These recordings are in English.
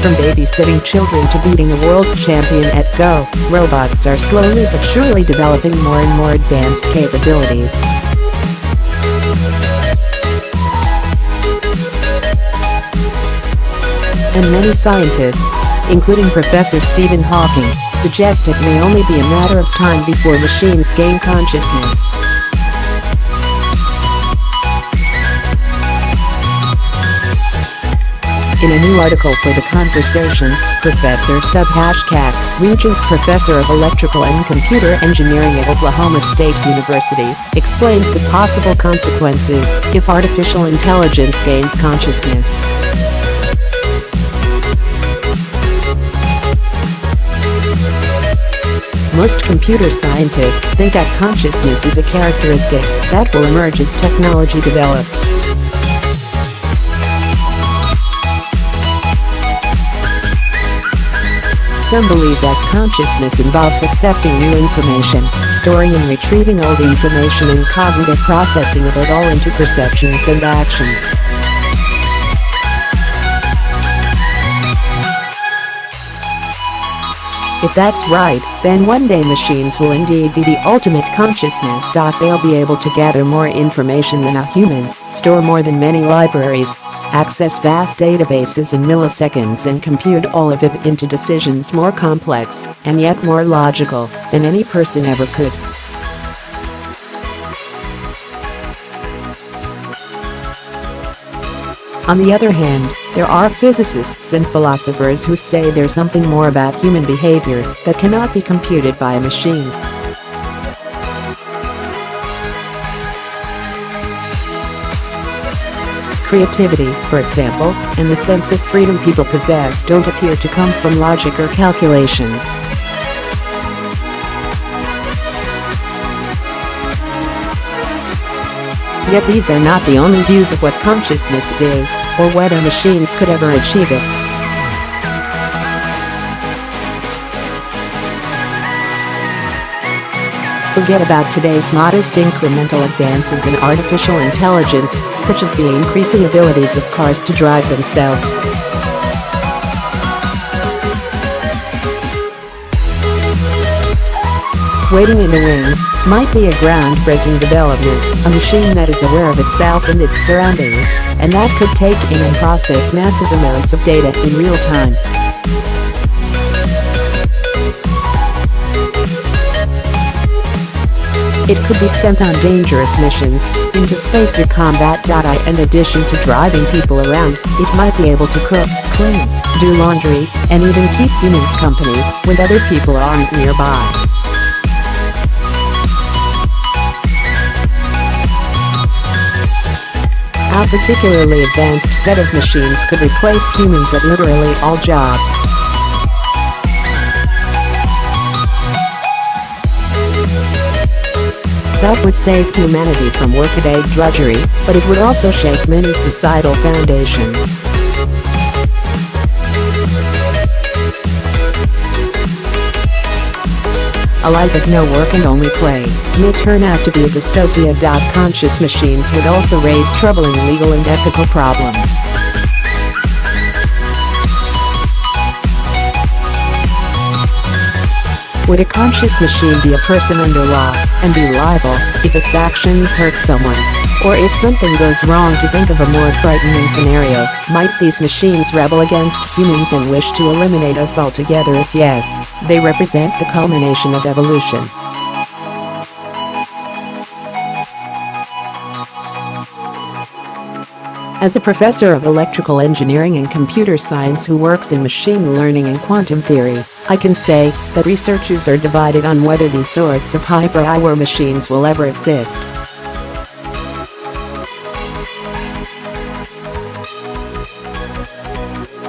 From babysitting children to beating a world champion at Go, robots are slowly but surely developing more and more advanced capabilities. And many scientists, including Professor Stephen Hawking, suggest it may only be a matter of time before machines gain consciousness. In a new article for The Conversation, Professor Subhash Kak, Regents Professor of Electrical and Computer Engineering at Oklahoma State University, explains the possible consequences if artificial intelligence gains consciousness. Most computer scientists think that consciousness is a characteristic that will emerge as technology develops. Some believe that consciousness involves accepting new information, storing and retrieving old information, and cognitive processing of it all into perceptions and actions. If that's right, then one day machines will indeed be the ultimate consciousness. They'll be able to gather more information than a human, store more than many libraries, access vast databases in milliseconds, and compute all of it into decisions more complex and yet more logical than any person ever could. On the other hand, there are physicists and philosophers who say there's something more about human behavior that cannot be computed by a machine. Creativity, for example, and the sense of freedom people possess don't appear to come from logic or calculations. Yet these are not the only views of what consciousness is, or whether machines could ever achieve it. Forget about today's modest incremental advances in artificial intelligence, such as the increasing abilities of cars to drive themselves. Waiting in the wings might be a groundbreaking development, a machine that is aware of itself and its surroundings, and that could take in and process massive amounts of data in real time. It could be sent on dangerous missions, into space or combat. In addition to driving people around, it might be able to cook, clean, do laundry, and even keep humans company when other people aren't nearby. A particularly advanced set of machines could replace humans at literally all jobs. That would save humanity from workaday drudgery, but it would also shake many societal foundations. A life of no work and only play may turn out to be a dystopia. Conscious machines would also raise troubling legal and ethical problems. Would a conscious machine be a person under law and be liable if its actions hurt someone? Or if something goes wrong? To think of a more frightening scenario, might these machines rebel against humans and wish to eliminate us altogether? If yes, they represent the culmination of evolution. As a professor of electrical engineering and computer science who works in machine learning and quantum theory, I can say that researchers are divided on whether these sorts of hyperaware machines will ever exist.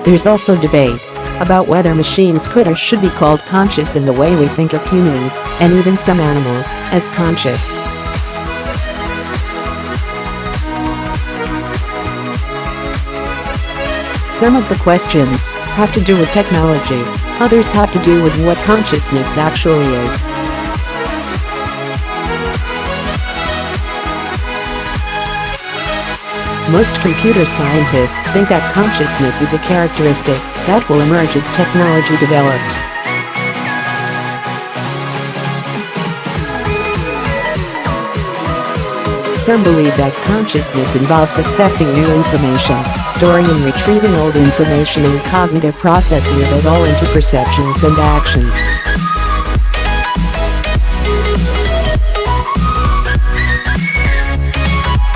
There's also debate about whether machines could or should be called conscious in the way we think of humans, and even some animals, as conscious. Some of the questions have to do with technology, others have to do with what consciousness actually is. Most computer scientists think that consciousness is a characteristic that will emerge as technology develops. Some believe that consciousness involves accepting new information, storing and retrieving old information, and cognitive processing of it all into perceptions and actions.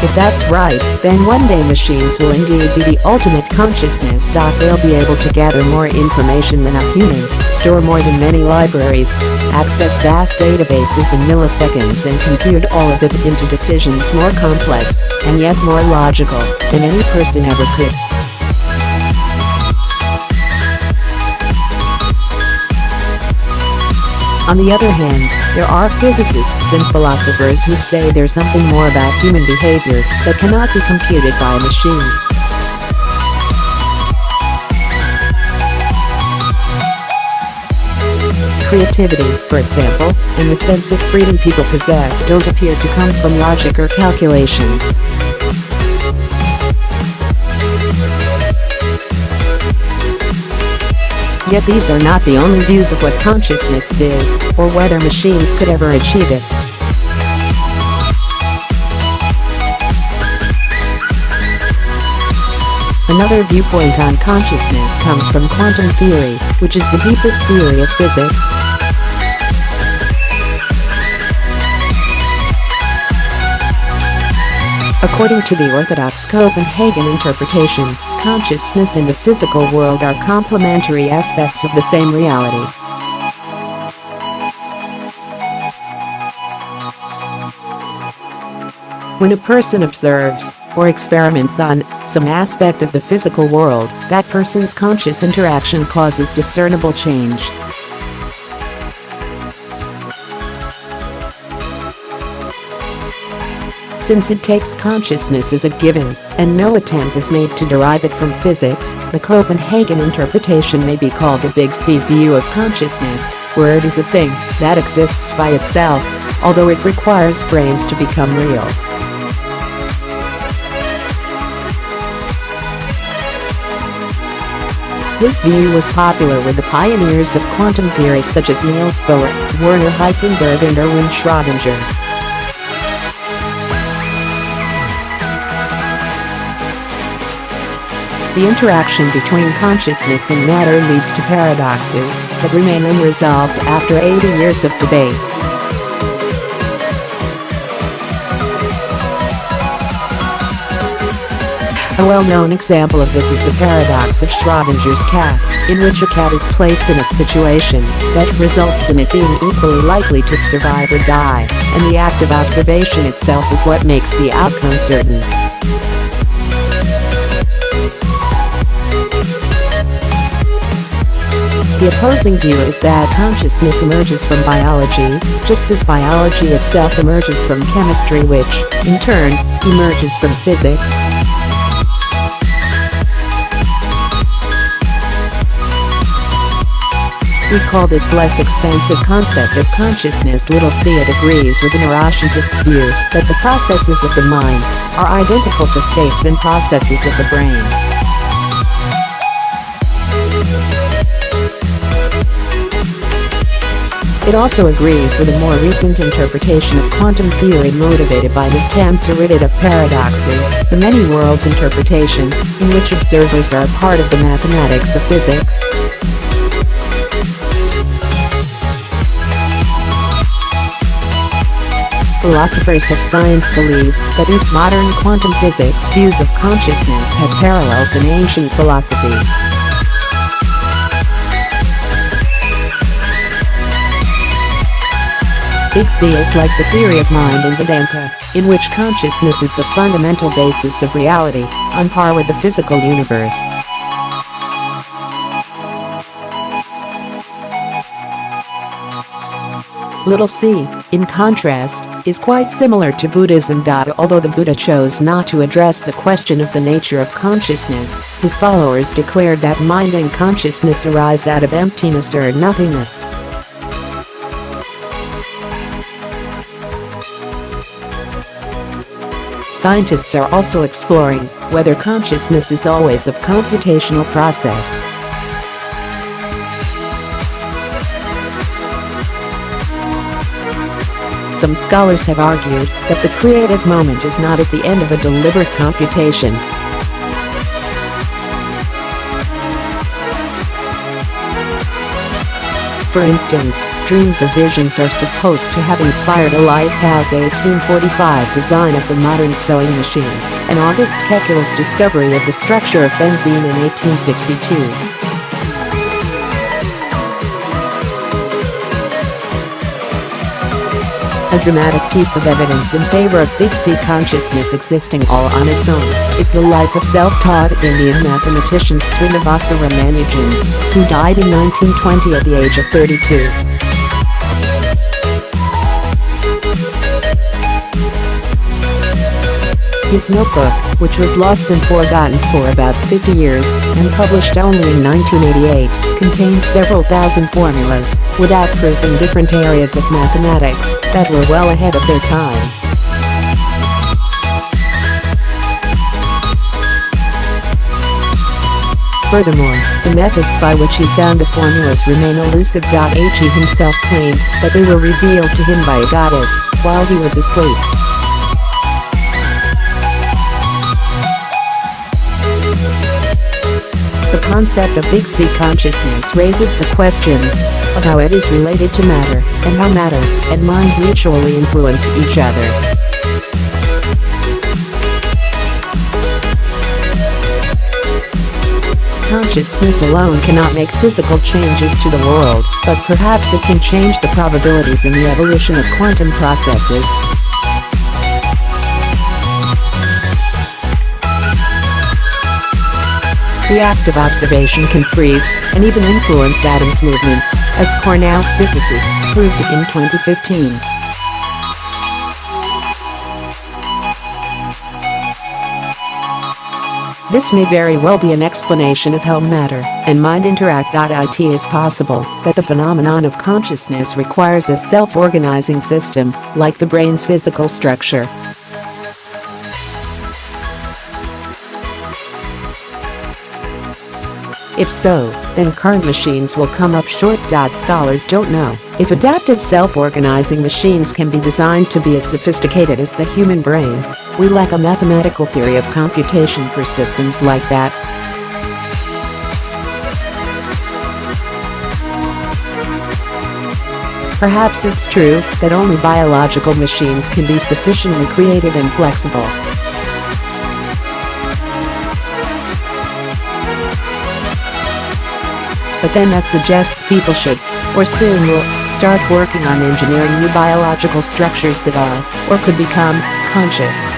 If that's right, then one day machines will indeed be the ultimate consciousness. They'll be able to gather more information than a human, store more than many libraries, access vast databases in milliseconds, and compute all of it into decisions more complex, and yet more logical, than any person ever could. On the other hand, there are physicists and philosophers who say there's something more about human behavior that cannot be computed by a machine. Creativity, for example, and the sense of freedom people possess don't appear to come from logic or calculations. Yet these are not the only views of what consciousness is, or whether machines could ever achieve it. Another viewpoint on consciousness comes from quantum theory, which is the deepest theory of physics. According to the orthodox Copenhagen interpretation, consciousness and the physical world are complementary aspects of the same reality. When a person observes or experiments on some aspect of the physical world, that person's conscious interaction causes discernible change. Since it takes consciousness as a given, and no attempt is made to derive it from physics, the Copenhagen interpretation may be called the Big C view of consciousness, where it is a thing that exists by itself, although it requires brains to become real. This view was popular with the pioneers of quantum theory such as Niels Bohr, Werner Heisenberg, and Erwin Schrödinger. The interaction between consciousness and matter leads to paradoxes that remain unresolved after 80 years of debate. A well-known example of this is the paradox of Schrödinger's cat, in which a cat is placed in a situation that results in it being equally likely to survive or die, and the act of observation itself is what makes the outcome certain. The opposing view is that consciousness emerges from biology, just as biology itself emerges from chemistry, which, in turn, emerges from physics. We call this less expansive concept of consciousness little c. It agrees with the neuroscientist's view that the processes of the mind are identical to states and processes of the brain. It also agrees with a more recent interpretation of quantum theory motivated by an attempt to rid it of paradoxes, the many worlds interpretation, in which observers are part of the mathematics of physics. Philosophers of science believe that these modern quantum physics views of consciousness have parallels in ancient philosophy. Big C is like the theory of mind in Vedanta, in which consciousness is the fundamental basis of reality, on par with the physical universe. Little c, in contrast, is quite similar to Buddhism. Although the Buddha chose not to address the question of the nature of consciousness, his followers declared that mind and consciousness arise out of emptiness or nothingness. scientists are also exploring whether consciousness is always a computational process. Some scholars have argued that the creative moment is not at the end of a deliberate computation. For instance, dreams or visions are supposed to have inspired Elias's 1845 design of the modern sewing machine, and August Kekkel's discovery of the structure of benzene in 1862. A dramatic piece of evidence in favor of big C consciousness existing all on its own is the life of self-taught Indian mathematician Srinivasa Ramanujan, who died in 1920 at the age of 32. His notebook, which was lost and forgotten for about 50 years and published only in 1988, contains several thousand formulas, without proof in different areas of mathematics, that were well ahead of their time. Furthermore, the methods by which he found the formulas remain elusive. He himself claimed that they were revealed to him by a goddess while he was asleep. The concept of big C consciousness raises the questions of how it is related to matter, and how matter and mind mutually influence each other. Consciousness alone cannot make physical changes to the world, but perhaps it can change the probabilities in the evolution of quantum processes. The act of observation can freeze and even influence atoms' movements, as Cornell physicists proved in 2015. This may very well be an explanation of how matter and mind interact. It is possible that the phenomenon of consciousness requires a self-organizing system, like the brain's physical structure. If so, then current machines will come up short. Scholars don't know if adaptive self-organizing machines can be designed to be as sophisticated as the human brain. We lack a mathematical theory of computation for systems like that. Perhaps it's true that only biological machines can be sufficiently creative and flexible. But then that suggests people should, or soon will, start working on engineering new biological structures that are, or could become, conscious.